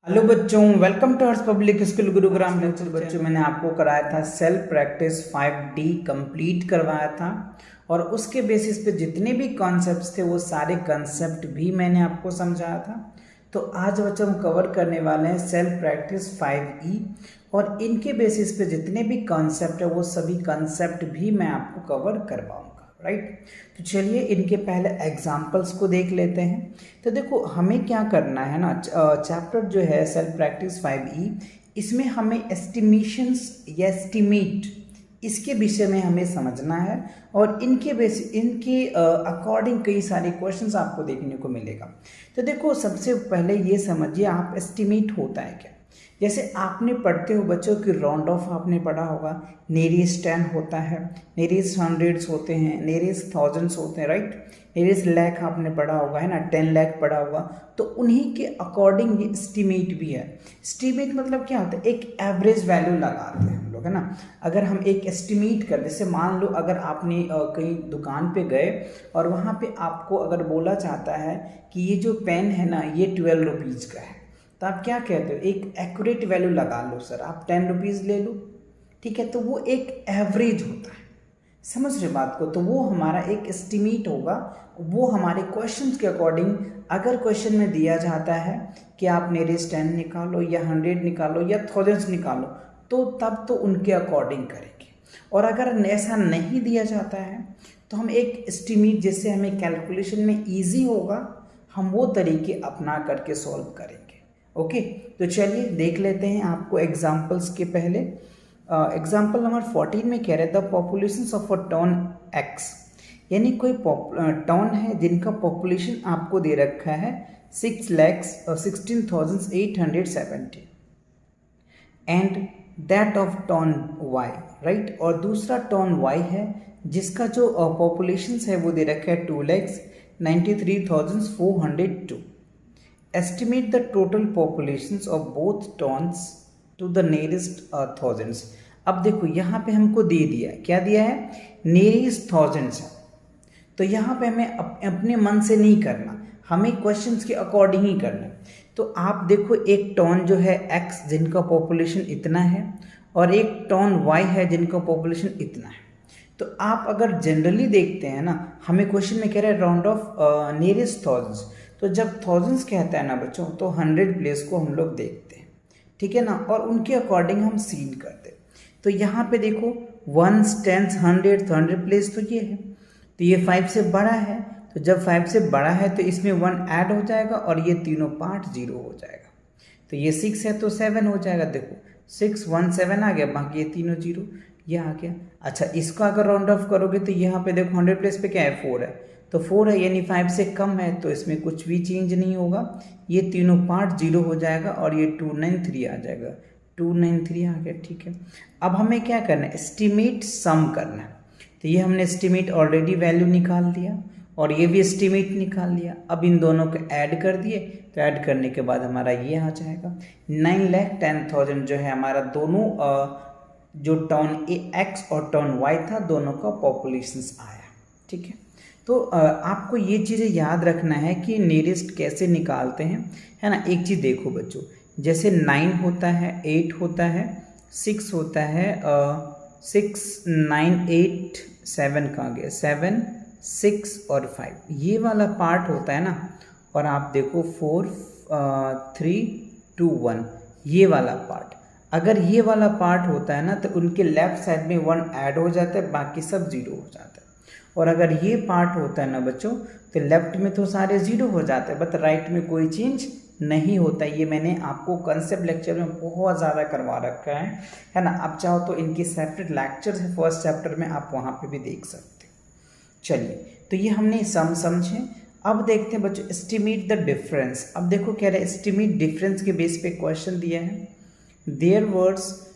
Hello बच्चों, welcome to Harsh public school Gurugram. बच्चों मैंने आपको कराया था सेल्फ प्रैक्टिस 5D कंप्लीट करवाया था और उसके बेसिस पे जितने भी कॉन्सेप्ट्स थे वो सारे कॉन्सेप्ट भी मैंने आपको समझाया था। तो आज बच्चों हम कवर करने वाले हैं सेल्फ प्रैक्टिस 5E और इनके बेसिस पे जितने भी कॉन्सेप्ट है वो सभी कॉन्सेप्ट भी मैं आपको कवर करवाऊँगा। राइट, तो चलिए इनके पहले एग्जाम्पल्स को देख लेते हैं। तो देखो हमें क्या करना है ना, चैप्टर जो है सेल्फ प्रैक्टिस 5E, इसमें हमें एस्टिमेशंस या एस्टिमेट इसके विषय में हमें समझना है और इनके अकॉर्डिंग कई सारे क्वेश्चंस आपको देखने को मिलेगा। तो देखो सबसे पहले ये समझिए आप एस्टिमेट होता है क्या। जैसे आपने पढ़ते हो बच्चों कि राउंड ऑफ आपने पढ़ा होगा, नियरेस्ट 10 होता है, नियरेस्ट हंड्रेड्स होते हैं, नियरेस्ट थाउजेंड्स होते हैं, राइट। नियरेस्ट लाख आपने पढ़ा होगा, है ना, 10 लाख पढ़ा होगा। तो उन्हीं के अकॉर्डिंग ये एस्टिमेट भी है। एस्टिमेट मतलब क्या होता है, एक एवरेज वैल्यू लगाते हैं हम लोग, है ना। अगर हम एक एस्टिमेट कर, जैसे मान लो अगर आपने कहीं दुकान पे गए और वहाँ पे आपको अगर बोला जाता है कि ये जो पेन है ना ये 12 रुपीज़ का है, तो आप क्या कहते हो, एक एक्यूरेट वैल्यू लगा लो सर, आप 10 रुपीज़ ले लो, ठीक है। तो वो एक एवरेज होता है, समझ रहे बात को। तो वो हमारा एक एस्टिमेट होगा, वो हमारे क्वेश्चंस के अकॉर्डिंग, अगर क्वेश्चन में दिया जाता है कि आप नियरेस्ट 10 निकालो या 100 निकालो या थाउजेंड्स निकालो, तो तब तो उनके अकॉर्डिंग करेंगे। और अगर ऐसा नहीं दिया जाता है तो हम एक एस्टिमेट, जिससे हमें कैलकुलेशन में ईजी होगा, हम वो तरीके अपना करके सॉल्व करेंगे। ओके, तो चलिए देख लेते हैं आपको एग्जाम्पल्स के पहले। एग्जाम्पल नंबर 14 में कह रहे the population of a town x, यानी कोई टाउन है जिनका पॉपुलेशन आपको दे रखा है 6,16,870 and that of town y, right. और दूसरा टाउन वाई है जिसका जो पॉपुलेशन है वो दे रखा है 2,93,402। Estimate the total populations of both towns to the nearest thousands। अब देखो यहाँ पे हमको दे दिया है, क्या दिया है, nearest thousands है। तो यहाँ पे हमें अपने मन से नहीं करना, हमें क्वेश्चंस के अकॉर्डिंग ही करना। तो आप देखो एक टाउन जो है x जिनका पॉपुलेशन इतना है और एक टाउन y है जिनका पॉपुलेशन इतना है। तो आप अगर जनरली देखते हैं ना, हमें क्वेश्चन में कह रहा है राउंड ऑफ नियरेस्ट थाउजेंड्स, तो जब थाउजेंड्स कहता है ना बच्चों, तो 100 प्लेस को हम लोग देखते हैं, ठीक है ना, और उनके अकॉर्डिंग हम सीन करते हैं। तो यहाँ पे देखो 1s 10s 100 तो 100 प्लेस तो ये है, तो ये 5 से बड़ा है, तो जब 5 से बड़ा है तो इसमें 1 ऐड हो जाएगा और ये तीनों पार्ट 0 हो जाएगा। तो ये 6 है तो 7 हो जाएगा, देखो 6 1 7 आ गया, बाकी ये तीनों 0 ये आ गया। अच्छा, इसका अगर राउंड ऑफ करोगे तो यहाँ पे देखो 100 प्लेस पे क्या है, 4 है, तो 4 है यानी 5 से कम है, तो इसमें कुछ भी चेंज नहीं होगा, ये तीनों पार्ट 0 हो जाएगा और ये 293 आ जाएगा, 293 आ गया, ठीक है। अब हमें क्या करना है, एस्टिमेट सम करना है। तो ये हमने एस्टिमेट ऑलरेडी वैल्यू निकाल दिया और ये भी एस्टिमेट निकाल लिया। अब इन दोनों को ऐड कर दिए, तो ऐड करने के बाद हमारा ये आ जाएगा 9,10,000 जो है हमारा दोनों जो टाउन एक्स और टाउन वाई था दोनों का पॉपुलेशंस आया, ठीक है। तो आपको ये चीज़ें याद रखना है कि नियरेस्ट कैसे निकालते हैं, है ना। एक चीज़ देखो बच्चों, जैसे 9 होता है, 8 होता है, 6 होता है, 6 9 8 7 कहाँ गया, 7 6 और 5 ये वाला पार्ट होता है ना। और आप देखो 4 3 2 1 ये वाला पार्ट, अगर ये वाला पार्ट होता है ना तो उनके लेफ्ट साइड में 1 ऐड हो जाता है, बाकी सब 0 हो जाता है। और अगर ये पार्ट होता है ना बच्चों, तो लेफ्ट में तो सारे 0 हो जाते हैं, बट राइट में कोई चेंज नहीं होता। ये मैंने आपको कंसेप्ट लेक्चर में बहुत ज़्यादा करवा रखा है ना। आप चाहो तो इनके सेपरेट लेक्चर्स है फर्स्ट चैप्टर में, आप वहाँ पे भी देख सकते हो। चलिए, तो ये हमने सम समझे। अब देखते हैं बच्चों एस्टिमेट द डिफरेंस। अब देखो कह रहे हैं एस्टिमेट डिफरेंस के बेस पे क्वेश्चन दिया है, देयर वर्ड्स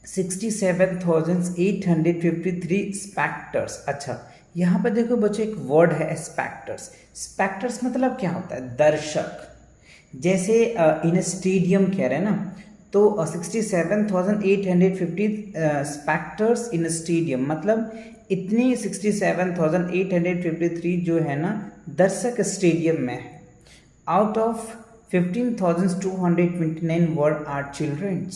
67,853 स्पेक्टर्स। अच्छा, यहाँ पर देखो बच्चों एक वर्ड है स्पेक्टर्स। स्पेक्टर्स मतलब क्या होता है, दर्शक। जैसे इन स्टेडियम कह रहे हैं ना, तो 67,850 स्पेक्टर्स इन स्टेडियम मतलब इतनी 67,853 जो है ना दर्शक स्टेडियम में है, out of 15,229 were our children.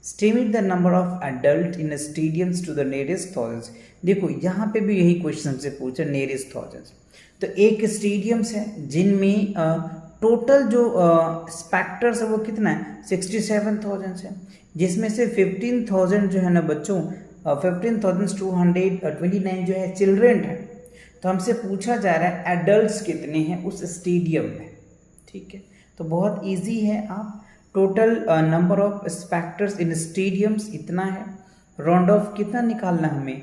Estimate the number of adults in stadiums to the nearest thousands. देखो यहाँ पे भी यही क्वेश्चन हमसे पूछा, nearest thousands. तो एक स्टेडियम्स है जिनमें टोटल जो स्पेक्टर्स है वो कितना है 67,000 है, जिसमें से 15,000 जो है ना बच्चों 15,229 जो है चिल्ड्रेन है। तो हमसे पूछा जा रहा है एडल्ट्स कितने हैं उस स्टेडियम में, ठीक है। तो बहुत इजी है, आप total number of spectres in stadiums इतना है, राउंड ऑफ कितना निकालना हमें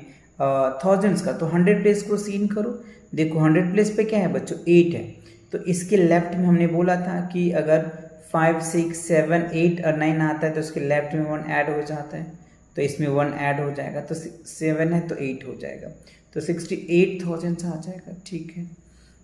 थाउजेंड्स का, तो 100 प्लेस को सीन करो। देखो 100 प्लेस पे क्या है बच्चों 8 है, तो इसके लेफ्ट में हमने बोला था कि अगर 5, 6, 7, 8 और 9 आता है तो उसके लेफ्ट में 1 ऐड हो जाता है, तो इसमें 1 ऐड हो जाएगा, तो 7 है तो 8 हो जाएगा, तो 68,000 आ जाएगा, ठीक है।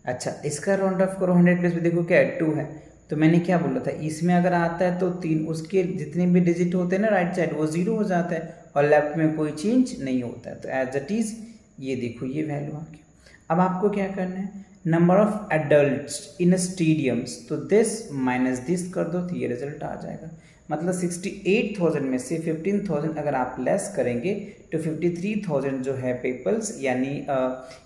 अच्छा इसका राउंड ऑफ करो 100 प्लेस पे, देखो क्या है 2 है, तो मैंने क्या बोला था इसमें अगर आता है तो 3 उसके जितने भी डिजिट होते हैं ना राइट साइड वो 0 हो जाता है और लेफ्ट में कोई चेंज नहीं होता है, तो एज इट इज ये देखो ये वैल्यू आ गया। अब आपको क्या करना है, number of adults in stadiums, तो दिस माइनस दिस कर दो तो ये रिजल्ट आ जाएगा। मतलब 68,000 में से 15,000 अगर आप लेस करेंगे तो 53,000 जो है पीपल्स यानी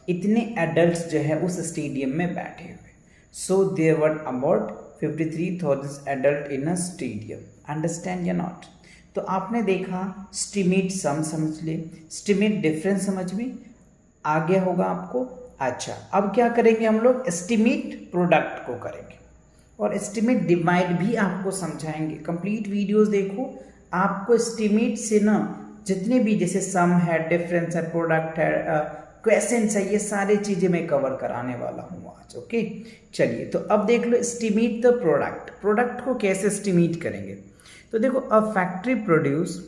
इतने एडल्ट्स जो है उस स्टेडियम में बैठे हुए। So there were about 53,000 adult in a stadium, understand या नॉट। तो आपने देखा स्टिमेट सम समझ ले, स्टिमेट डिफरेंस समझ में आ गया होगा आपको। अच्छा अब क्या करेंगे हम लोग, एस्टिमेट प्रोडक्ट को करेंगे और एस्टिमेट डिवाइड भी आपको समझाएंगे। कंप्लीट वीडियोस देखो, आपको एस्टिमेट से ना जितने भी जैसे सम है, डिफरेंस है, प्रोडक्ट है, क्वेश्चंस है, ये सारी चीज़ें मैं कवर कराने वाला हूँ आज, ओके। चलिए तो अब देख लो एस्टिमेट द प्रोडक्ट, प्रोडक्ट को कैसे एस्टिमेट करेंगे। तो देखो a factory produce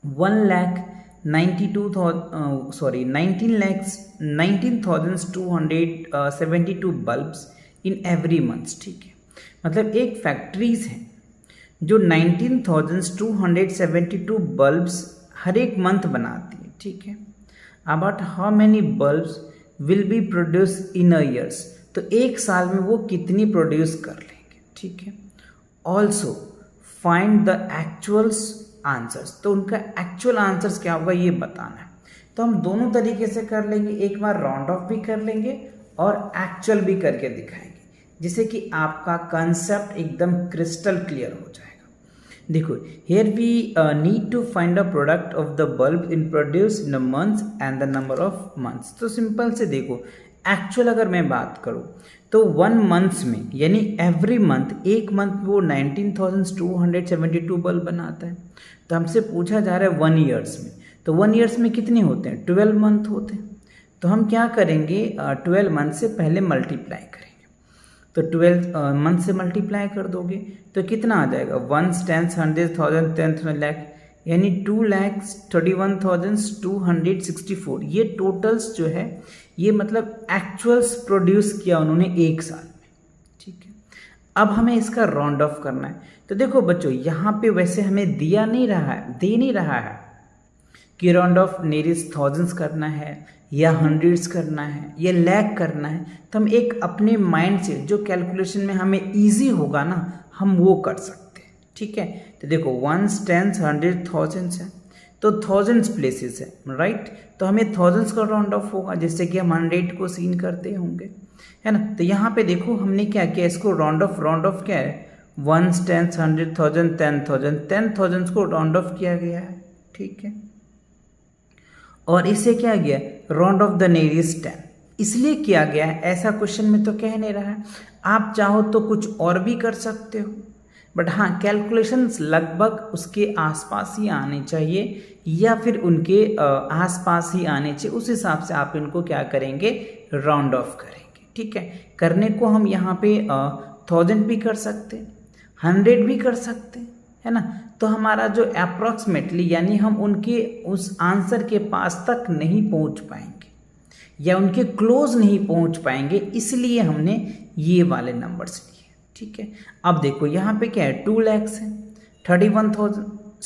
19,272 bulbs in every month, ठीक है। मतलब एक फैक्ट्रीज है जो 19,272 बल्ब्स हर एक मंथ बनाती है, ठीक है। About how many bulbs will be produce in a years, तो एक साल में वो कितनी प्रोड्यूस कर लेंगे, ठीक है। Also find the actuals answers, तो उनका एक्चुअल आंसर्स क्या होगा ये बताना है। तो हम दोनों तरीके से कर लेंगे, एक बार राउंड ऑफ भी कर लेंगे और एक्चुअल भी करके दिखाएंगे, जिससे कि आपका कंसेप्ट एकदम क्रिस्टल क्लियर हो जाएगा। देखो here we need to find a product of the bulb in produce in a month and the number of months. तो सिंपल से देखो एक्चुअल अगर मैं बात करूँ तो 1 मंथ्स में यानी एवरी मंथ, एक मंथ वो 19,272 बल्ब बनाता है। तो हमसे पूछा जा रहा है 1 ईयर्स में, तो 1 ईयर्स में कितने होते हैं 12 मंथ होते हैं। तो हम क्या करेंगे 12 मंथ से पहले मल्टीप्लाई करेंगे, तो 12 मंथ से मल्टीप्लाई कर दोगे तो कितना आ जाएगा 1 10 100 1000 10 लाख यानी 2,31,264। ये टोटल्स जो है ये मतलब एक्चुअल्स प्रोड्यूस किया उन्होंने एक साल में, ठीक है। अब हमें इसका राउंड ऑफ करना है। तो देखो बच्चों यहाँ पे वैसे हमें दिया नहीं रहा है, दे नहीं रहा है कि राउंड ऑफ नियरेस्ट थाउजेंड्स करना है या हंड्रेड्स करना है या लैक करना है। तो हम एक अपने माइंड से जो कैलकुलेशन में हमें इजी होगा ना हम वो कर सकते हैं, ठीक है। तो देखो 1 10 100 1000 है तो थाउजेंड्स प्लेसेस है, राइट। तो हमें थाउजेंड्स का राउंड ऑफ होगा जिससे कि हम 100 को सीन करते होंगे, है ना। तो यहाँ पे देखो हमने क्या किया, इसको राउंड ऑफ क्या है 1 10 100 1000 10,000 10,000 को राउंड ऑफ किया गया है, ठीक है। और इसे क्या गया राउंड ऑफ द नियरेस्ट 10 इसलिए किया गया है, ऐसा क्वेश्चन में तो कह नहीं रहा है। आप चाहो तो कुछ और भी कर सकते हो, बट हाँ कैलकुलेशंस लगभग उसके आसपास ही आने चाहिए या फिर उनके आसपास ही आने चाहिए, उस हिसाब से आप इनको क्या करेंगे राउंड ऑफ करेंगे, ठीक है। करने को हम यहाँ पे 1000 भी कर सकते, 100 भी कर सकते, है ना। तो हमारा जो अप्रॉक्सीमेटली यानी हम उनके उस आंसर के पास तक नहीं पहुँच पाएंगे या उनके क्लोज नहीं पहुँच पाएंगे, इसलिए हमने ये वाले नंबर्स लिए, ठीक है। अब देखो यहाँ पे क्या है 2 लाख है 31,000,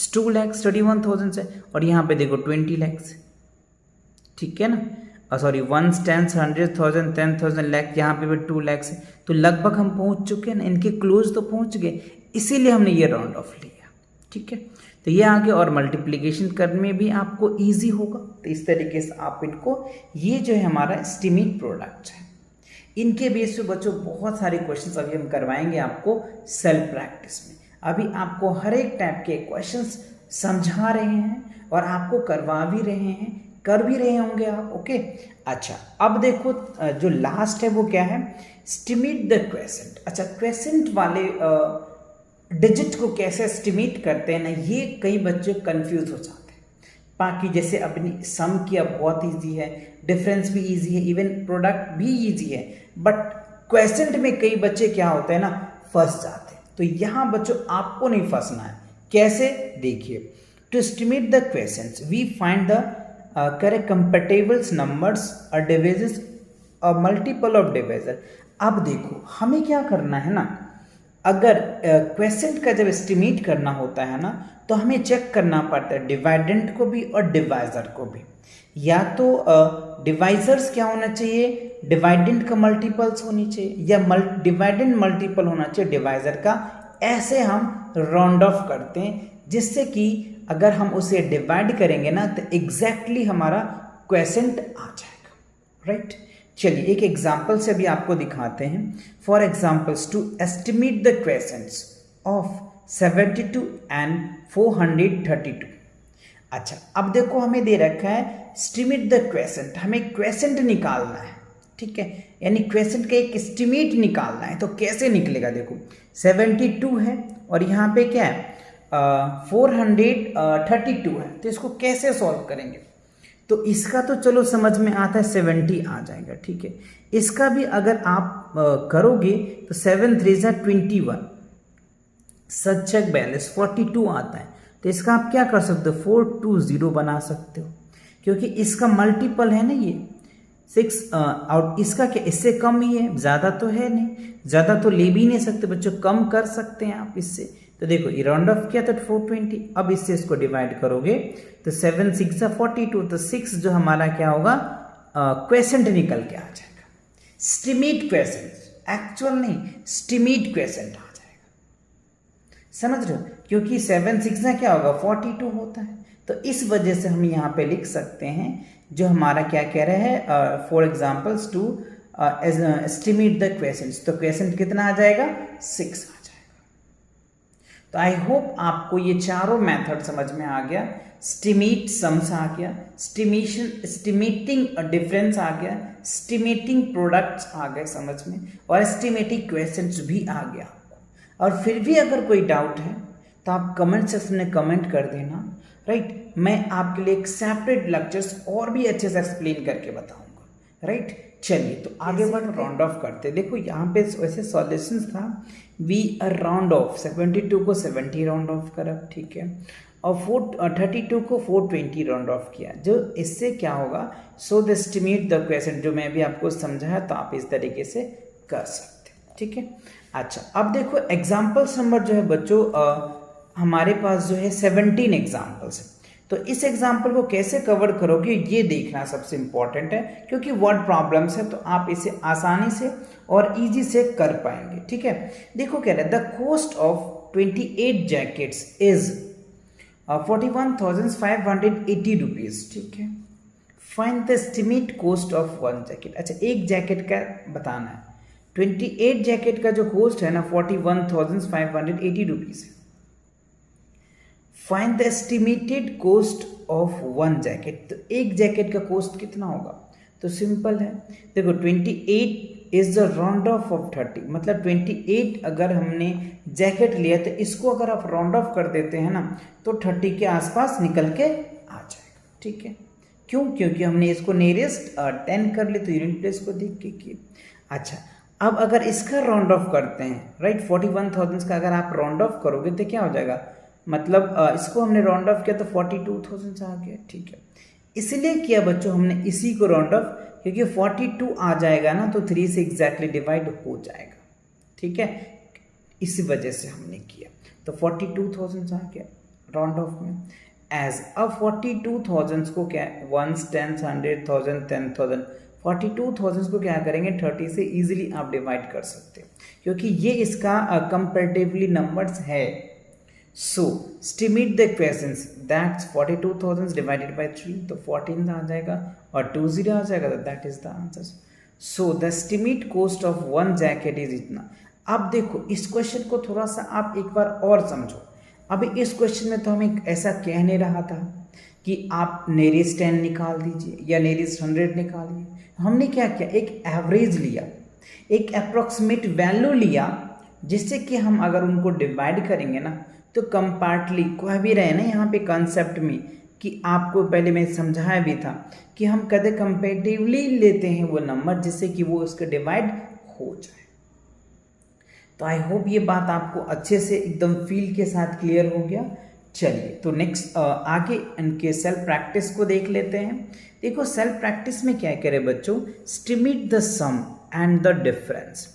2 लाख 31,000 है और यहाँ पे देखो 20 लाख है, ठीक है ना। सॉरी 1 10 100,000 10,000 लाख, यहाँ पे भी 2 लाख है, तो लगभग हम पहुँच चुके हैं ना, इनके क्लोज तो पहुँच गए, इसीलिए हमने ये राउंड ऑफ लिया। ठीक है, तो ये आगे और मल्टीप्लिकेशन करने में भी आपको ईजी होगा। तो इस तरीके से आप इनको, ये जो है हमारा एस्टिमेट प्रोडक्ट है, इनके बेस पे बच्चों बहुत सारे क्वेश्चंस अभी हम करवाएंगे आपको सेल्फ प्रैक्टिस में। अभी आपको हर एक टाइप के क्वेश्चंस समझा रहे हैं और आपको करवा भी रहे हैं, कर भी रहे होंगे आप। ओके, अच्छा अब देखो जो लास्ट है वो क्या है, एस्टिमेट द क्वेसेंट। अच्छा, क्वेसेंट वाले डिजिट को कैसे एस्टिमेट करते हैं ना, ये कई बच्चे कंफ्यूज हो जाते हैं। बाकी जैसे अपनी सम किया बहुत इजी है, डिफरेंस भी इजी है, इवन प्रोडक्ट भी इजी है, बट क्वेसेंट में कई बच्चे क्या होते हैं ना, फंस जाते हैं। तो यहाँ बच्चों आपको नहीं फंसना है। कैसे, देखिए, to estimate the quotients we find the correct compatibles numbers और डिविजन और मल्टीपल ऑफ डिविजन। अब देखो हमें क्या करना है ना, अगर क्वेसेंट का जब एस्टिमेट करना होता है ना, तो हमें चेक करना पड़ता है डिवाइडेंड को भी और डिवाइजर को भी। या तो डिवाइजर्स क्या होना चाहिए, डिवाइडेंड का मल्टीपल्स होनी चाहिए, या डिवाइडेंड मल्टीपल होना चाहिए डिवाइजर का। ऐसे हम राउंड ऑफ करते हैं, जिससे कि अगर हम उसे डिवाइड करेंगे ना तो एग्जैक्टली हमारा क्वेसेंट आ जाएगा। राइट, चलिए एक एग्जाम्पल से अभी आपको दिखाते हैं। For examples, to estimate the quotients of 72 and 432। अच्छा, अब देखो हमें दे रखा है एस्टिमेट द क्वेसेंट, हमें क्वेसेंट निकालना है। ठीक है, यानी क्वेसेंट का एक एस्टिमेट निकालना है। तो कैसे निकलेगा, देखो 72 है और यहाँ पे क्या है 432 है, तो इसको कैसे सॉल्व करेंगे। तो इसका तो चलो समझ में आता है 70 आ जाएगा। ठीक है, इसका भी अगर आप करोगे तो 7 3 21, सच्चक बैलेंस 42 आता है। तो इसका आप क्या कर सकते हो, 420 बना सकते हो, क्योंकि इसका मल्टीपल है ना ये 6, और इसका क्या इससे कम ही है, ज़्यादा तो है नहीं, ज़्यादा तो ले भी नहीं सकते बच्चों, कम कर सकते हैं आप इससे। तो देखो ये राउंड ऑफ किया तो 420, अब इससे इसको डिवाइड करोगे तो 7 6 42, तो 6 जो हमारा क्या होगा क्वेसेंट निकल के आ जाएगा। एस्टिमेट क्वेसेंट, एक्चुअल नहीं, एस्टिमेट क्वेसेंट आ जाएगा। समझ रहे हो, क्योंकि 7 6 क्या होगा 42 होता है। तो इस वजह से हम यहाँ पे लिख सकते हैं जो हमारा क्या कह रहे हैं, for examples to estimate the quotients, तो क्वेसेंट कितना आ जाएगा 6 आ जाएगा। तो आई होप आपको ये चारों मेथड समझ में आ गया। एस्टिमेट सम्स आ गया, एस्टिमेटिंग डिफरेंस आ गया, एस्टिमेटिंग प्रोडक्ट्स आ गए समझ में, और एस्टिमेटिंग क्वेश्चंस भी आ गया आपको। और फिर भी अगर कोई डाउट है तो आप कमेंट सेक्शन में कमेंट कर देना। राइट, मैं आपके लिए एक सेपरेट लेक्चर्स और भी अच्छे से एक्सप्लेन करके बताऊंगा। राइट, चलिए तो आगे बढ़ राउंड ऑफ करते। देखो यहाँ पे वैसे सॉल्यूशंस था, वी राउंड ऑफ 72 को 70 राउंड ऑफ करा। ठीक है, और 432 को 420 राउंड ऑफ किया। जो इससे क्या होगा, so the estimate the question, जो मैं भी आपको समझाया, तो आप इस तरीके से कर सकते हैं। ठीक है, अच्छा अब देखो एग्जाम्पल्स नंबर जो है बच्चों हमारे पास जो है 17 एग्जाम्पल्स है। तो इस एग्जाम्पल को कैसे कवर करोगे ये देखना सबसे इंपॉर्टेंट है, क्योंकि वर्ड प्रॉब्लम्स है, तो आप इसे आसानी से और इजी से कर पाएंगे। ठीक है, देखो कह रहे हैं the cost of 28 jackets is 41,580 rupees. ठीक है, find the estimate cost of 1 jacket. अच्छा, एक जैकेट का बताना है, 28 जैकेट का जो कॉस्ट है ना 41,580 रुपीज़ है। Find the estimated cost of 1 jacket, तो एक जैकेट का कॉस्ट कितना होगा। तो सिंपल है, देखो 28 इज द राउंड ऑफ 30, मतलब 28 अगर हमने जैकेट लिया तो इसको अगर आप राउंड ऑफ कर देते हैं ना तो 30 के आसपास निकल के आ जाएगा। ठीक है, क्यों, क्योंकि हमने इसको नियरेस्ट 10 कर ली, तो यूनिट प्लेस को देख के किए। अच्छा, अब अगर इसका राउंड ऑफ करते हैं, राइट 41,000 का अगर आप राउंड ऑफ करोगे तो क्या हो जाएगा, मतलब इसको हमने राउंड ऑफ किया तो 42,000 से आ गया। ठीक है, इसलिए किया बच्चों हमने इसी को राउंड ऑफ, क्योंकि 42 आ जाएगा ना तो 3 से एग्जैक्टली डिवाइड हो जाएगा। ठीक है, इसी वजह से हमने किया, तो 42,000 से आ गया राउंड ऑफ में। एज। अब 42,000 को क्या, 1 10 100,000 10,000, 42,000 को क्या करेंगे 30 से इजीली आप डिवाइड कर सकते हैं क्योंकि ये इसका कंपेरेटिवली नंबर्स है। सो estimate the equations, that's 42,000 divided by 3, तो 14 आ जाएगा और 20 आ जाएगा, तो that is the answer. So the estimate cost of one jacket is इतना। अब देखो इस क्वेश्चन को थोड़ा सा आप एक बार और समझो। अभी इस क्वेश्चन में तो हमें ऐसा कह नहीं रहा था कि आप नेरेस्ट 10 निकाल दीजिए या नेरेस्ट 100 निकालिए। हमने क्या किया, एक एवरेज लिया, एक अप्रोक्सीमेट वैल्यू लिया, जिससे कि हम अगर उनको डिवाइड करेंगे ना तो कंपार्टली कह भी रहे ना यहाँ पे कंसेप्ट में कि आपको पहले मैं समझाया भी था कि हम कदे कंपेरेटिवली लेते हैं वो नंबर जिससे कि वो उसके डिवाइड हो जाए। तो आई होप ये बात आपको अच्छे से एकदम फील के साथ क्लियर हो गया। चलिए तो नेक्स्ट आगे इनके सेल्फ प्रैक्टिस को देख लेते हैं। देखो सेल्फ प्रैक्टिस में क्या करें बच्चों, estimate the sum and the difference.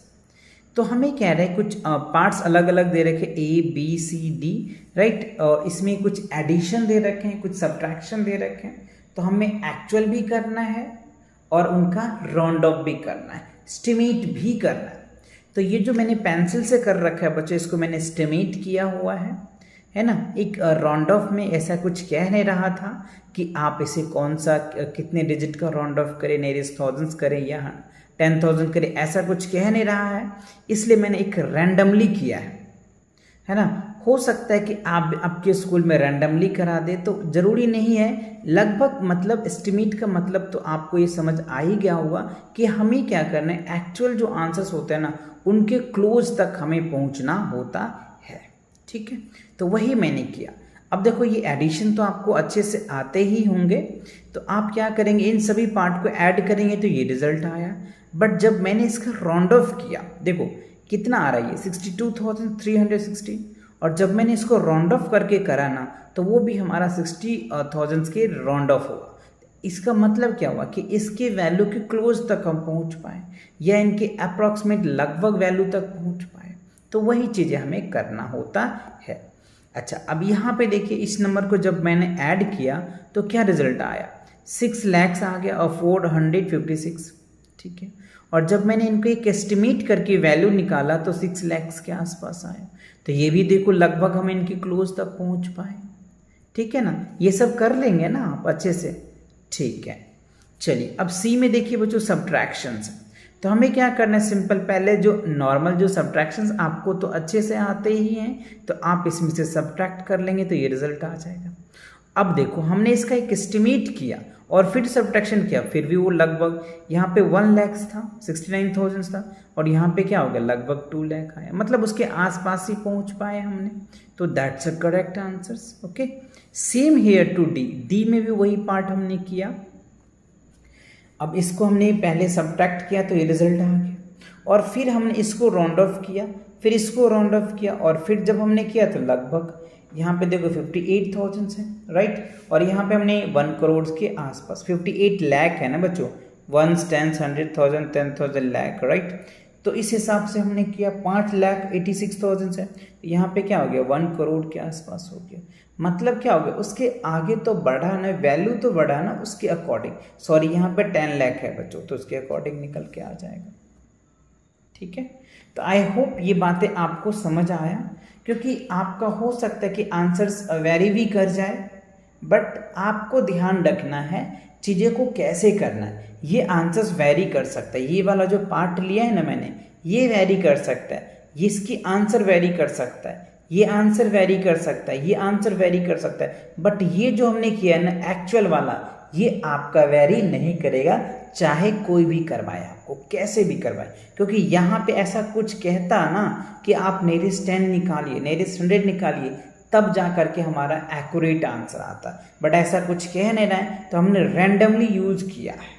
तो हमें कह रहे हैं कुछ पार्ट्स अलग अलग दे रखे A B C D, right, और इसमें कुछ एडिशन दे रखे हैं, कुछ सब्ट्रैक्शन दे रखे हैं। तो हमें एक्चुअल भी करना है और उनका राउंड ऑफ भी करना है, एस्टिमेट भी करना है। तो ये जो मैंने पेंसिल से कर रखा है बच्चों, इसको मैंने एस्टिमेट किया हुआ है ना। एक राउंड ऑफ में ऐसा कुछ कह नहीं रहा था कि आप इसे कौन सा कितने डिजिट का राउंड ऑफ करें, नियरेस्ट थाउजेंड्स करें या 10,000 करें, ऐसा कुछ कह नहीं रहा है। इसलिए मैंने एक रैंडमली किया है ना। हो सकता है कि आप आपके स्कूल में रैंडमली करा दे, तो ज़रूरी नहीं है। लगभग मतलब एस्टिमेट का मतलब तो आपको ये समझ आ ही गया होगा कि हमें क्या करना है, एक्चुअल जो आंसर्स होते हैं ना उनके क्लोज तक हमें पहुंचना होता है। ठीक है, तो वही मैंने किया। अब देखो ये एडिशन तो आपको अच्छे से आते ही होंगे, तो आप क्या करेंगे, इन सभी पार्ट को ऐड करेंगे तो ये रिजल्ट आया। बट जब मैंने इसका राउंड ऑफ किया, देखो कितना आ रहा है, 62,360, और जब मैंने इसको राउंड ऑफ करके करा ना तो वो भी हमारा 60,000 के राउंड ऑफ होगा। इसका मतलब क्या हुआ कि इसके वैल्यू के क्लोज तक हम पहुंच पाए या इनके अप्रॉक्सीमेट लगभग वैल्यू तक पहुंच पाए। तो वही चीज़ें हमें करना होता है। अच्छा, अब यहाँ पे देखिए इस नंबर को जब मैंने ऐड किया तो क्या रिजल्ट आया, 6 लाख आ गया और 456। ठीक है, और जब मैंने इनको एक एस्टिमेट करके वैल्यू निकाला तो 6 लाख के आसपास आया। तो ये भी देखो लगभग हम इनके क्लोज तक पहुंच पाए। ठीक है ना, ये सब कर लेंगे ना आप अच्छे से। ठीक है, चलिए अब सी में देखिए बच्चों सब्ट्रैक्शंस। तो हमें क्या करना है, सिंपल पहले जो नॉर्मल जो सब्ट्रैक्शंस आपको तो अच्छे से आते ही हैं, तो आप इसमें से सब्ट्रैक्ट कर लेंगे तो ये रिजल्ट आ जाएगा। अब देखो हमने इसका एक एस्टिमेट किया और फिर सब्ट्रैक्शन किया, फिर भी वो लगभग यहाँ पे 1 लाख था, 69,000 था, और यहाँ पे क्या हो गया लगभग 2 लाख आया, मतलब उसके आसपास ही पहुँच पाए हमने। तो that's a correct answers. Okay, same here to D, D में भी वही पार्ट हमने किया। अब इसको हमने पहले सब्ट्रैक्ट किया तो ये रिजल्ट आ गया, और फिर हमने इसको राउंड ऑफ किया, फिर इसको राउंड ऑफ किया, और फिर जब हमने किया तो लगभग यहाँ पे देखो 58,000 है, राइट, और यहाँ पे हमने 1 करोड़ के आसपास 58 लाख है ना बच्चों, 1 10 100,000 10,000 लाख, राइट। तो इस हिसाब से हमने किया 5,86,000 है, यहाँ पे क्या हो गया 1 करोड़ के आसपास हो गया। मतलब क्या हो गया, उसके आगे तो बढ़ा ना, वैल्यू तो बढ़ा ना उसके अकॉर्डिंग, सॉरी यहाँ पे 10 लाख है बच्चों, तो उसके अकॉर्डिंग निकल के आ जाएगा। ठीक है, तो आई होप ये बातें आपको समझ आया, क्योंकि आपका हो सकता है कि आंसर्स वेरी भी कर जाए, बट आपको ध्यान रखना है चीज़ें को कैसे करना है। ये आंसर्स वेरी कर सकता है, ये वाला जो पार्ट लिया है ना मैंने, ये वेरी कर सकता है, इसकी आंसर वेरी कर सकता है, ये आंसर वेरी कर सकता है, ये आंसर वेरी कर सकता है, बट ये जो हमने किया है ना एक्चुअल वाला, ये आपका वेरी नहीं करेगा, चाहे कोई भी करवाए आपको, कैसे भी करवाए। क्योंकि यहाँ पे ऐसा कुछ कहता ना कि आप नियरेस्ट 10 निकालिए, नियरेस्ट 100 निकालिए, तब जा करके हमारा एक्यूरेट आंसर आता। बट ऐसा कुछ कह नहीं रहा है, तो हमने रैंडमली यूज किया है।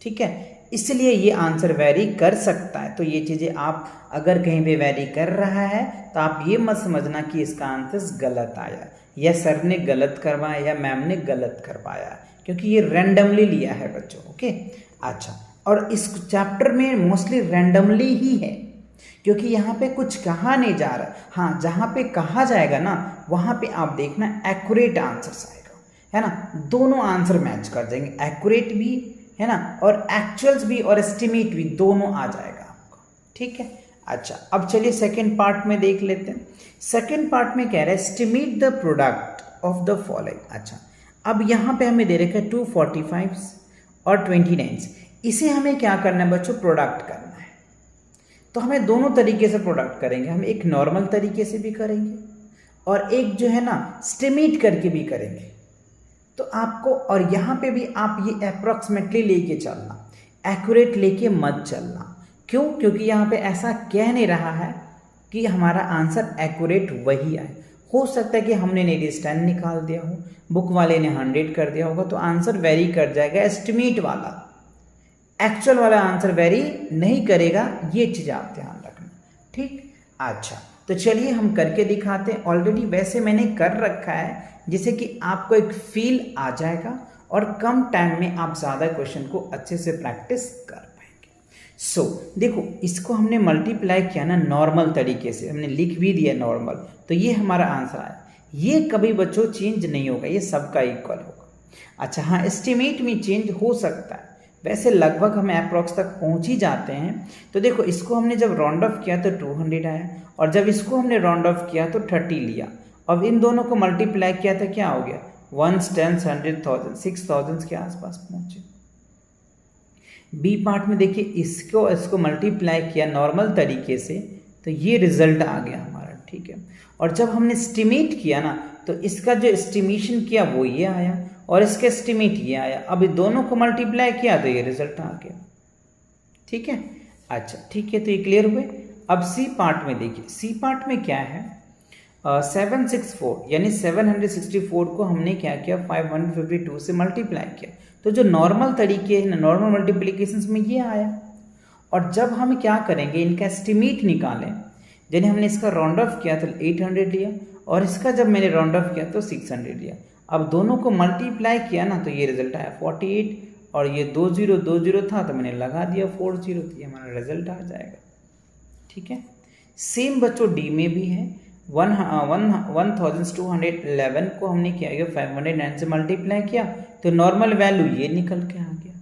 ठीक है, इसलिए ये आंसर वेरी कर सकता है। तो ये चीज़ें आप अगर कहीं पे वेरी कर रहा है तो आप ये मत समझना कि इसका आंसर गलत आया, या सर ने गलत करवाया या मैम ने गलत करवाया, क्योंकि ये रैंडमली लिया है बच्चों। ओके, अच्छा, और इस चैप्टर में मोस्टली रैंडमली ही है, क्योंकि यहाँ पे कुछ कहा नहीं जा रहा। हाँ, जहाँ पे कहा जाएगा ना वहाँ पे आप देखना एक्यूरेट आंसर्स आएगा। है ना, दोनों आंसर मैच कर जाएंगे, एक्यूरेट भी है ना और एक्चुअल्स भी और एस्टिमेट भी दोनों आ जाएगा आपको, ठीक है। अच्छा, अब चलिए सेकंड पार्ट में देख लेते हैं। सेकंड पार्ट में कह रहा है estimate the product of the following. अच्छा, अब यहाँ पे हमें दे रखा है 245 और 29, इसे हमें क्या करना है बच्चों, प्रोडक्ट करना है। तो हमें दोनों तरीके से प्रोडक्ट करेंगे, हम एक नॉर्मल तरीके से भी करेंगे और एक जो है ना एस्टिमेट करके भी करेंगे। तो आपको, और यहाँ पे भी आप ये अप्रॉक्सीमेटली लेके चलना, एक्यूरेट लेके मत चलना। क्यों? क्योंकि यहाँ पे ऐसा कह नहीं रहा है कि हमारा आंसर एक्यूरेट वही आए। हो सकता है कि हमने नेरीज 10 निकाल दिया हो, बुक वाले ने 100 कर दिया होगा, तो आंसर वेरी कर जाएगा। एस्टिमेट वाला एक्चुअल वाला आंसर वेरी नहीं करेगा, ये चीज़ आप ध्यान रखना, ठीक। अच्छा, तो चलिए हम करके दिखाते हैं। ऑलरेडी वैसे मैंने कर रखा है, जिससे कि आपको एक फील आ जाएगा और कम टाइम में आप ज़्यादा क्वेश्चन को अच्छे से प्रैक्टिस कर पाएंगे। सो देखो, इसको हमने मल्टीप्लाई किया ना नॉर्मल तरीके से, हमने लिख भी दिया नॉर्मल, तो ये हमारा आंसर आया। ये कभी बच्चों चेंज नहीं होगा, ये सबका इक्वल होगा। अच्छा हाँ, एस्टिमेट में चेंज हो सकता है, वैसे लगभग हम अप्रॉक्स तक पहुंच ही जाते हैं। तो देखो, इसको हमने जब राउंड ऑफ किया तो 200 आया, और जब इसको हमने राउंड ऑफ किया तो 30 लिया। अब इन दोनों को मल्टीप्लाई किया था, क्या हो गया, 1s 10s 100,000 6000 के आसपास पहुंचे। बी पार्ट में देखिए, इसको मल्टीप्लाई किया नॉर्मल तरीके से, तो ये रिजल्ट आ गया हमारा, ठीक है। और जब हमने एस्टिमेट किया ना, तो इसका जो एस्टिमेशन किया वो ये आया और इसका एस्टिमेट ये आया। अब दोनों को मल्टीप्लाई किया तो ये रिजल्ट आ गया, ठीक है। अच्छा ठीक है, तो ये क्लियर हुए। अब सी पार्ट में देखिए, सी पार्ट में क्या है, 764 यानी 764 को हमने क्या किया, 552 से मल्टीप्लाई किया। तो जो नॉर्मल तरीके है, नॉर्मल मल्टीप्लिकेशंस में ये आया। और जब हम क्या करेंगे, इनका एस्टिमेट निकालें, यानी हमने इसका राउंड ऑफ किया तो 800 लिया, और इसका जब मैंने राउंड ऑफ किया तो 600 लिया। अब दोनों को मल्टीप्लाई किया ना, तो ये रिजल्ट आया 48, और ये 20 था तो मैंने लगा दिया 40, तो ये हमारा रिजल्ट आ जाएगा, ठीक है। सेम बच्चों डी में भी है, 1211 को हमने क्या किया, 509 से मल्टीप्लाई किया तो नॉर्मल वैल्यू ये निकल के आ गया।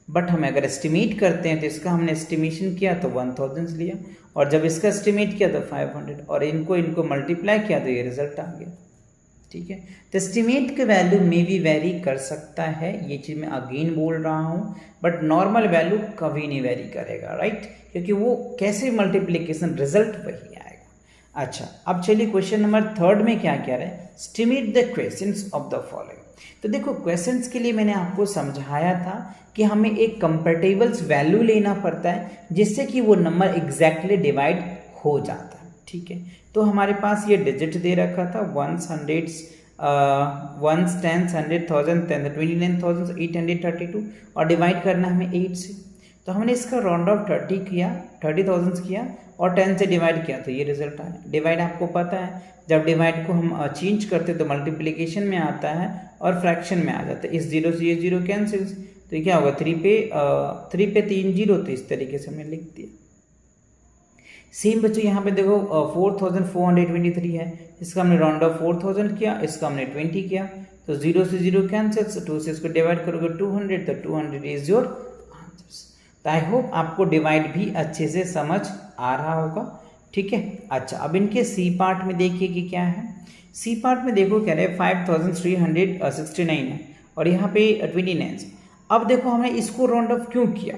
बट हम अगर एस्टिमेट करते हैं तो इसका हमने एस्टिमेशन किया तो 1000 लिया, और जब इसका एस्टिमेट किया तो 500, और इनको मल्टीप्लाई किया तो ये रिजल्ट आ गया, ठीक है। तो एस्टिमेट के वैल्यू में भी वेरी कर सकता है, ये चीज़ मैं अगेन बोल रहा हूँ, बट नॉर्मल वैल्यू कभी नहीं वेरी करेगा, राइट, क्योंकि वो कैसे मल्टीप्लिकेशन रिजल्ट वही आएगा। अच्छा, अब चलिए क्वेश्चन नंबर 3 में क्या कह रहे हैं, estimate the questions of the following. तो देखो, क्वेश्चंस के लिए मैंने आपको समझाया था कि हमें एक कंपेरेटिवल्स वैल्यू लेना पड़ता है, जिससे कि वो नंबर एग्जैक्टली डिवाइड हो जाता है, ठीक है। तो हमारे पास ये डिजिट दे रखा था 1s 10s 100,000 10 29,832, और डिवाइड करना हमें 8 से। तो हमने इसका राउंड ऑफ 30,000 किया और 10 से डिवाइड किया, तो ये रिजल्ट आया। डिवाइड आपको पता है, जब डिवाइड को हम चेंज करते तो मल्टीप्लिकेशन में आता है और फ्रैक्शन में आ जाता है। इस 0 से ये 0 कैंसिल्स, तो ये क्या होगा, 3 पे 3 0, तो इस तरीके से हमने लिख दिया। सेम बच्चों यहाँ पे देखो 4423 है, इसका हमने राउंड ऑफ 4000 किया, इसका हमने 20 किया, तो 0 से 0 कैंसिल्स, 2 से इसको डिवाइड करोगे 200, तो 200 इज योर आंसर्स। तो आई होप आपको डिवाइड भी अच्छे से समझ आ रहा होगा, ठीक है। अच्छा, अब इनके सी पार्ट में देखिए कि क्या है। सी पार्ट में देखो कह रहे हैं 5369 है, और यहाँ पे 29। अब देखो हमने इसको राउंड ऑफ क्यों किया,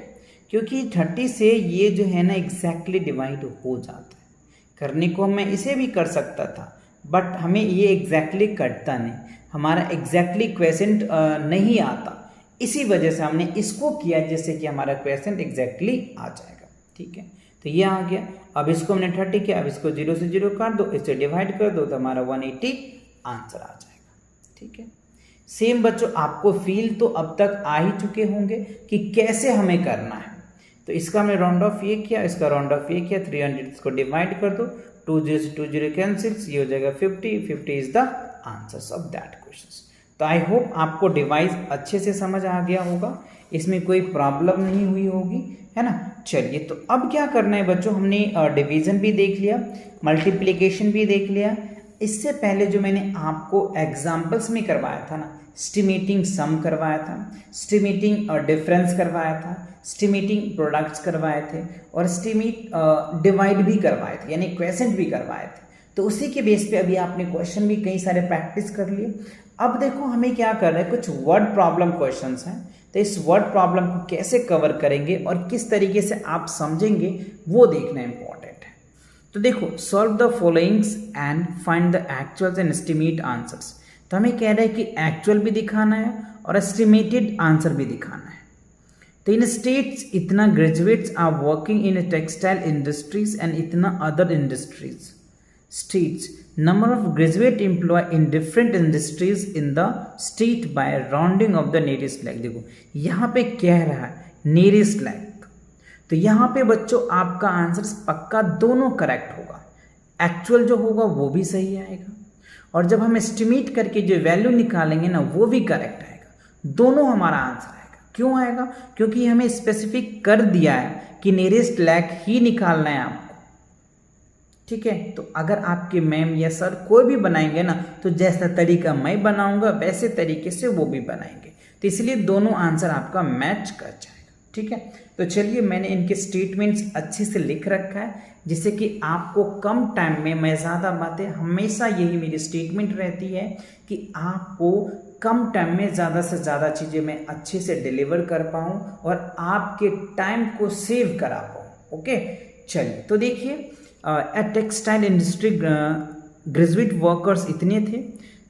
क्योंकि 30 से ये जो है ना एग्जैक्टली डिवाइड हो जाता है। करने को मैं इसे भी कर सकता था, बट हमें ये एग्जैक्टली कटता नहीं, हमारा एग्जैक्टली क्वेश्चन नहीं आता, इसी वजह से हमने इसको किया, जिससे कि हमारा क्वेश्चन एग्जैक्टली आ जाएगा, ठीक है। तो ये आ गया। अब इसको हमने 30 किया, अब इसको 0 से 0 काट दो, इससे डिवाइड कर दो, तो हमारा 180 आंसर आ जाएगा, ठीक है। सेम बच्चों, आपको फील तो अब तक आ ही चुके होंगे कि कैसे हमें करना है। तो इसका हमने राउंड ऑफ ये किया, इसका राउंड ऑफ ये किया, 300 इसको डिवाइड कर दो, 2 0 से 2 0 कैंसिल्स, ये हो जाएगा 50 is the answers of that question. तो आई होप आपको डिवाइस अच्छे से समझ आ गया होगा, इसमें कोई प्रॉब्लम नहीं हुई होगी, है ना। चलिए, तो अब क्या करना है बच्चों, हमने डिवीजन भी देख लिया, मल्टीप्लिकेशन भी देख लिया, इससे पहले जो मैंने आपको एग्जाम्पल्स में करवाया था ना, स्टिमेटिंग सम करवाया था, स्टिमेटिंग डिफरेंस करवाया था, स्टिमेटिंग प्रोडक्ट्स करवाए थे और स्टिमेट डिवाइड भी करवाए थे, यानी क्वेश्चन भी करवाए थे। तो उसी के बेस पे अभी आपने क्वेश्चन भी कई सारे प्रैक्टिस कर लिए। अब देखो हमें क्या कर रहे हैं, कुछ वर्ड प्रॉब्लम क्वेश्चंस हैं, तो इस वर्ड प्रॉब्लम को कैसे कवर करेंगे और किस तरीके से आप समझेंगे वो देखना इंपॉर्टेंट है। तो देखो, solve the followings and find the actuals and estimate answers. तो हमें कह रहा है कि एक्चुअल भी दिखाना है और एस्टिमेटेड आंसर भी दिखाना है। तो इन स्टेट्स इतना graduates are working in textile industries and इतना other industries. States number of graduate employ in different industries in the state by rounding off the nearest lakh. देखो यहाँ पे कह रहा है नियरेस्ट लैक, तो यहाँ पे बच्चों आपका आंसर पक्का दोनों करेक्ट होगा। एक्चुअल जो होगा वो भी सही आएगा और जब हम एस्टिमेट करके जो वैल्यू निकालेंगे ना वो भी करेक्ट आएगा, दोनों हमारा आंसर आएगा। क्यों आएगा? क्योंकि हमें स्पेसिफिक कर दिया है कि नियरेस्ट लैक ही निकालना है आपको। ठीक है, तो अगर आपके मैम या सर कोई भी बनाएंगे ना, तो जैसा तरीका मैं बनाऊंगा वैसे तरीके से वो भी बनाएंगे, तो इसलिए दोनों आंसर आपका मैच कर जाएगा। ठीक है, तो चलिए मैंने इनके स्टेटमेंट्स अच्छे से लिख रखा है जिससे कि आपको कम टाइम में, मैं ज़्यादा बातें, हमेशा यही मेरी स्टेटमेंट रहती है कि आपको कम टाइम में ज़्यादा से ज़्यादा चीज़ें मैं अच्छे से डिलीवर कर पाऊँ और आपके टाइम को सेव करा पाऊँ। ओके, चलिए तो देखिए, टेक्सटाइल इंडस्ट्री ग्रेजुएट वर्कर्स इतने थे।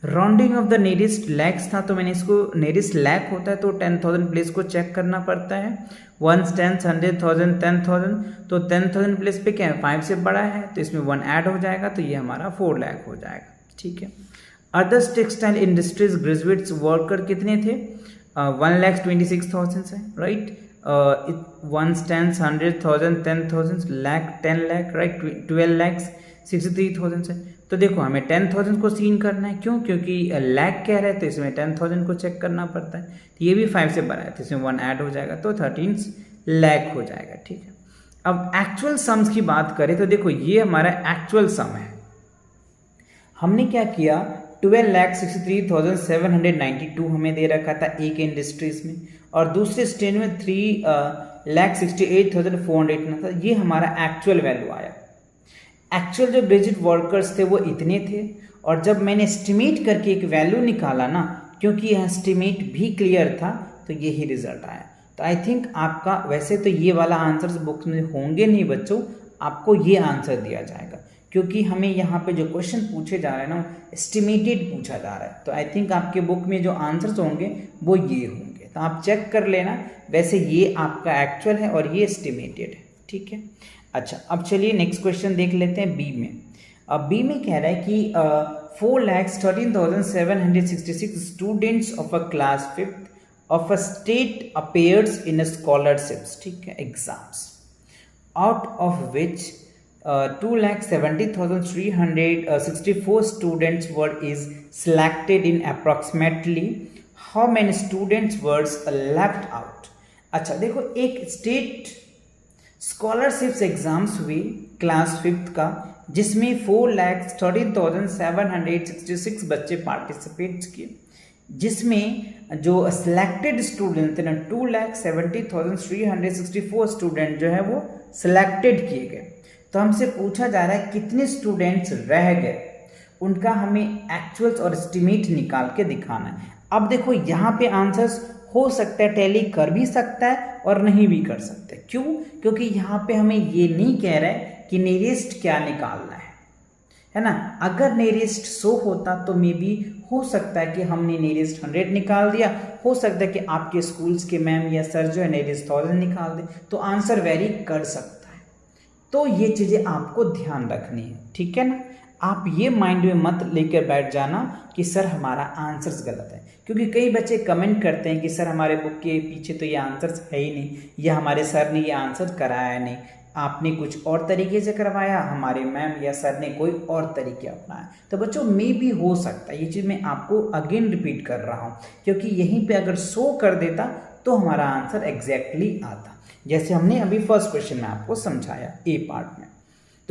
Rounding off the nearest lakhs था, तो मैंने इसको, नियरेस्ट लैक होता है तो 10,000 प्लेस को चेक करना पड़ता है। 1 10 100,000 10,000, तो 10,000 प्लेस पे क्या है 5 से बड़ा है, तो इसमें 1 ऐड हो जाएगा, तो ये हमारा 4 लाख हो जाएगा। ठीक है, others textile industries graduates worker कितने थे? 1,26,000 है, राइट। 1 10 100,000 10,000 लाख 10 लाख, राइट। 12,63,000 है। तो देखो हमें 10,000 को सीन करना है, क्यों? क्योंकि लाख कह रहे हैं तो इसमें 10,000 को चेक करना पड़ता है। तो ये भी 5 से बड़ा है तो इसमें 1 ऐड हो जाएगा, तो 13 लाख हो जाएगा। ठीक है, अब एक्चुअल सम्स की बात करें तो देखो ये हमारा एक्चुअल सम है। हमने क्या किया, 12,63,792 हमें दे रखा था एक इंडस्ट्रीज में, और दूसरे स्टेज में 3,68,400 था। ये हमारा एक्चुअल वैल्यू आया। एक्चुअल जो ग्रेजुएट वर्कर्स थे वो इतने थे, और जब मैंने एस्टिमेट करके एक वैल्यू निकाला ना, क्योंकि यह एस्टिमेट भी क्लियर था, तो यही रिजल्ट आया। तो आई थिंक आपका, वैसे तो ये वाला आंसर्स बुक में होंगे नहीं बच्चों, आपको ये आंसर दिया जाएगा, क्योंकि हमें यहाँ पे जो क्वेश्चन पूछे जा रहे हैं ना एस्टिमेटेड पूछा जा रहा है। तो आई थिंक आपके बुक में जो आंसर्स होंगे वो ये होंगे, तो आप चेक कर लेना। वैसे ये आपका एक्चुअल है और ये एस्टिमेटेड है। ठीक है, अच्छा अब चलिए नेक्स्ट क्वेश्चन देख लेते हैं बी में। अब बी में कह रहा है कि 4,13,766 students of a class 5th of a state appears in scholarships, ठीक है, exams, out of which 2,70,364 students were is selected in approximately how many students were left out। अच्छा देखो, एक स्टेट स्कॉलरशिप्स एग्जाम्स हुए क्लास 5th का, जिसमें 4,13,766 बच्चे participate किए, जिसमें जो सिलेक्टेड स्टूडेंट थे ना 2,70,364 स्टूडेंट जो है वो सिलेक्टेड किए गए। तो हमसे पूछा जा रहा है कितने स्टूडेंट्स रह गए, उनका हमें एक्चुअल्स और एस्टिमेट निकाल के दिखाना है। अब देखो यहाँ पे आंसर्स हो सकता है टैली कर भी सकता है और नहीं भी कर सकता है। क्यों? क्योंकि यहाँ पे हमें ये नहीं कह रहा है कि नियरेस्ट क्या निकालना है ना। अगर नियरेस्ट 100 होता तो मे बी हो सकता है कि हमने नियरेस्ट 100 निकाल दिया, हो सकता है कि आपके स्कूल्स के मैम या सर जो है नियरेस्ट 1000 निकाल दे, तो आंसर वेरी कर सकता है। तो ये चीज़ें आपको ध्यान रखनी है, ठीक है ना। आप ये माइंड में मत लेकर बैठ जाना कि सर हमारा आंसर्स गलत है, क्योंकि कई बच्चे कमेंट करते हैं कि सर हमारे बुक के पीछे तो ये आंसर्स है ही नहीं, या हमारे सर ने ये आंसर कराया नहीं, आपने कुछ और तरीके से करवाया, हमारे मैम या सर ने कोई और तरीके अपनाया। तो बच्चों मे भी हो सकता है, ये चीज़ मैं आपको अगेन रिपीट कर रहा हूँ, क्योंकि यहीं पे अगर 100 कर देता तो हमारा आंसर एग्जैक्टली आता, जैसे हमने अभी फर्स्ट क्वेश्चन में आपको समझाया ए पार्ट में।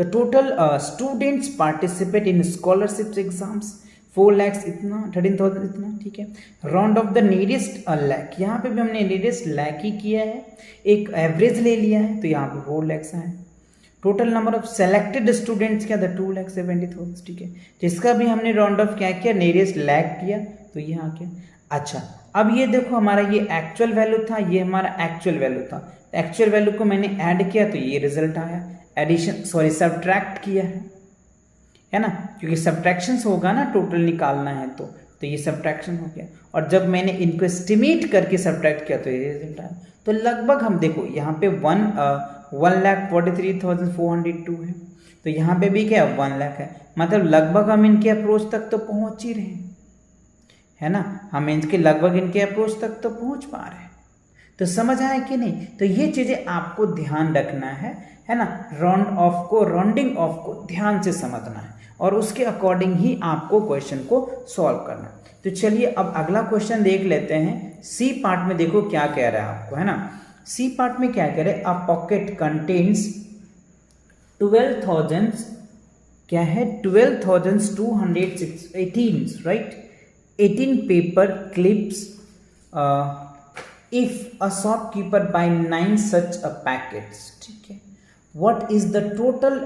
The total students participate in scholarship exams 4 lakhs इतना, 13,000 इतना, ठीक है। Round off the nearest lakh, यहाँ पे भी हमने नियरेस्ट लैक ही किया है, एक एवरेज ले लिया है, तो यहाँ पे 4 lakhs है। Total number of selected students क्या था 2,70,000, ठीक है, जिसका भी हमने राउंड ऑफ क्या किया, नियरेस्ट लैक किया, तो ये आ गया। अच्छा, अब ये देखो हमारा ये एक्चुअल वैल्यू था, ये हमारा एक्चुअल वैल्यू था, एक्चुअल वैल्यू को मैंने ऐड किया तो ये रिजल्ट आया, एडिशन सॉरी सब्ट्रैक्ट किया है ना, क्योंकि सब्ट्रैक्शंस होगा ना, टोटल निकालना है तो ये सब्ट्रैक्शन हो गया, और जब मैंने इनको एस्टिमेट करके सब्ट्रैक्ट किया तो ये रिजल्ट आया। तो लगभग हम देखो यहाँ पे 1,43,402 है, तो यहाँ पे भी क्या 1 लाख है, मतलब लगभग हम इनके अप्रोच तक तो पहुँच ही रहे हैं, है ना, हम इनके लगभग इनके अप्रोच तक तो पहुँच पा रहे हैं। तो समझ आया कि नहीं? तो ये चीज़ें आपको ध्यान रखना है ना, राउंडिंग ऑफ को ध्यान से समझना है, और उसके अकॉर्डिंग ही आपको क्वेश्चन को सॉल्व करना है। तो चलिए अब अगला क्वेश्चन देख लेते हैं। सी पार्ट में देखो क्या कह रहा है आपको, है ना, सी पार्ट में क्या कह रहे हैं, अ पॉकेट कंटेन्स 12,000 क्या है 12,218 right, 18 paper clips if a shopkeeper buy 9 such a packets, ठीक है, what is the total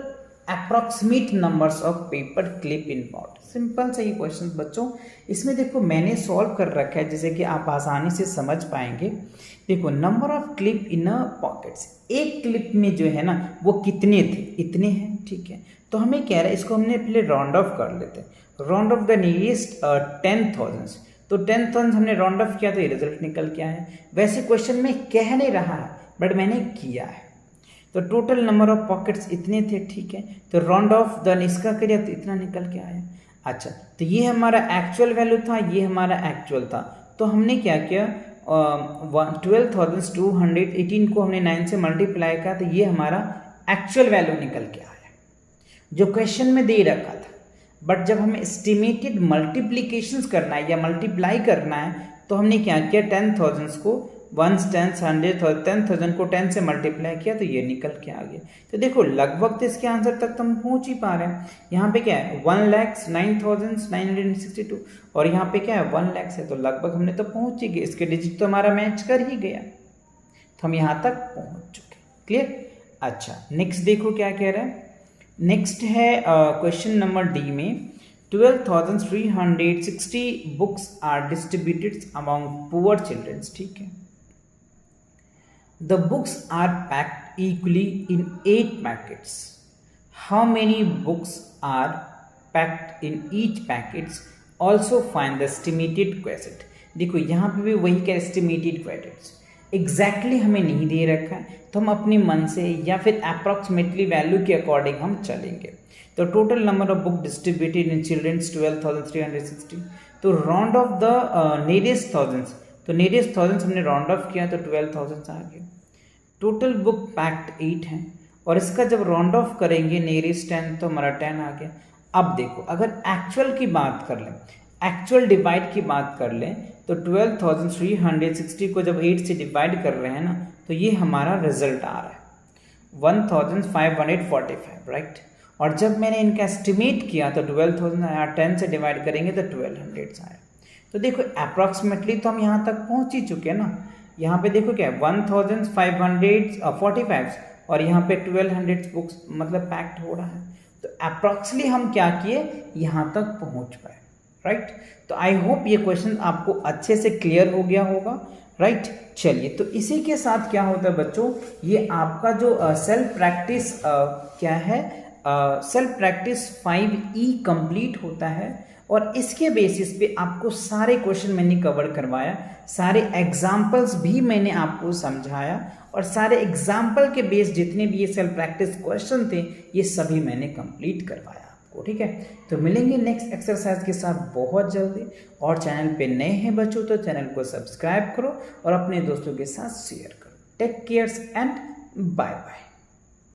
approximate numbers of paper clip involved. Simple सा ये क्वेश्चन बच्चों, इसमें देखो मैंने सॉल्व कर रखा है जैसे कि आप आसानी से समझ पाएंगे। देखो number of clip in a pockets, एक क्लिप में जो है ना वो कितने थे, इतने हैं, ठीक है, तो हमें कह रहा है इसको हमने पहले राउंड ऑफ कर लेते हैं, राउंड ऑफ द नियरेस्ट 10,000, तो 10,000 हमने राउंड ऑफ किया तो ये रिजल्ट निकल के आया है। वैसे क्वेश्चन में कह नहीं रहा है बट मैंने किया है, तो टोटल नंबर ऑफ पॉकेट्स इतने थे, ठीक है, तो राउंड ऑफ द इसका करिए तो इतना निकल के आया। अच्छा, तो ये हमारा एक्चुअल वैल्यू था, ये हमारा एक्चुअल था, तो हमने क्या किया 12,218 को हमने 9 से मल्टीप्लाई किया, तो ये हमारा एक्चुअल वैल्यू निकल के आया जो क्वेश्चन में दे रखा था। बट जब हमें एस्टिमेटेड मल्टीप्लीकेशंस करना है या मल्टीप्लाई करना है तो हमने क्या किया 10,000 को 1 10 100 और 10,000 को 10 से मल्टीप्लाई किया तो ये निकल के आ गया। तो देखो लगभग तो इसके आंसर तक तो हम पहुंच ही पा रहे हैं। यहाँ पे क्या है 1,09,962 और यहाँ पे क्या है 1 लाख है, तो लगभग हमने तो पहुंच ही गए, इसके डिजिट तो हमारा मैच कर ही गया, तो हम यहाँ तक पहुंच चुके। क्लियर। अच्छा नेक्स्ट देखो क्या कह रहा है। नेक्स्ट है क्वेश्चन नंबर डी में 12,360 books are distributed among poor childrens. ठीक है, the books are packed equally in 8 packets. How many books are packed in each packets, also find the estimated quantity. देखो यहाँ पे भी वही का एस्टिमेटेड क्वेंटिटी एग्जैक्टली हमें नहीं दे रखा है, तो हम अपने मन से या फिर अप्रॉक्सीमेटली वैल्यू के अकॉर्डिंग हम चलेंगे। तो total number of book distributed in childrens 12,360। तो round off the nearest thousands, तो नियरेस्ट थाउजेंड्स हमने राउंड ऑफ किया तो 12,000 आ गया। टोटल बुक पैक्ड 8 है और इसका जब राउंड ऑफ करेंगे नियरेस्ट 10 तो हमारा 10 आ गया। अब देखो अगर एक्चुअल की बात कर लें, एक्चुअल डिवाइड की बात कर लें तो 12,360 को जब 8 से डिवाइड कर रहे हैं ना तो ये हमारा रिजल्ट आ रहा है 1,545 राइट। और जब मैंने इनका एस्टिमेट किया तो 12,000 आया, 10 से डिवाइड करेंगे तो 1,200 आया। तो देखो अप्रॉक्सीमेटली तो हम यहाँ तक पहुँच ही चुके हैं ना। यहाँ पे देखो क्या है 1,545 और यहाँ पे 1,200 बुक्स मतलब पैक्ड हो रहा है। तो अप्रॉक्सीमेटली हम क्या किए यहाँ तक पहुँच पाए राइट। तो आई होप ये क्वेश्चन आपको अच्छे से क्लियर हो गया होगा राइट। चलिए तो इसी के साथ क्या होता है बच्चों, ये आपका जो सेल्फ प्रैक्टिस क्या है सेल्फ प्रैक्टिस 5E कंप्लीट होता है और इसके बेसिस पे आपको सारे क्वेश्चन मैंने कवर करवाया, सारे एग्जाम्पल्स भी मैंने आपको समझाया और सारे एग्जाम्पल के बेस जितने भी ये सेल्फ प्रैक्टिस क्वेश्चन थे ये सभी मैंने कंप्लीट करवाया आपको। ठीक है, तो मिलेंगे नेक्स्ट एक्सरसाइज के साथ बहुत जल्दी। और चैनल पे नए हैं बच्चों तो चैनल को सब्सक्राइब करो और अपने दोस्तों के साथ शेयर करो। Take cares and bye bye.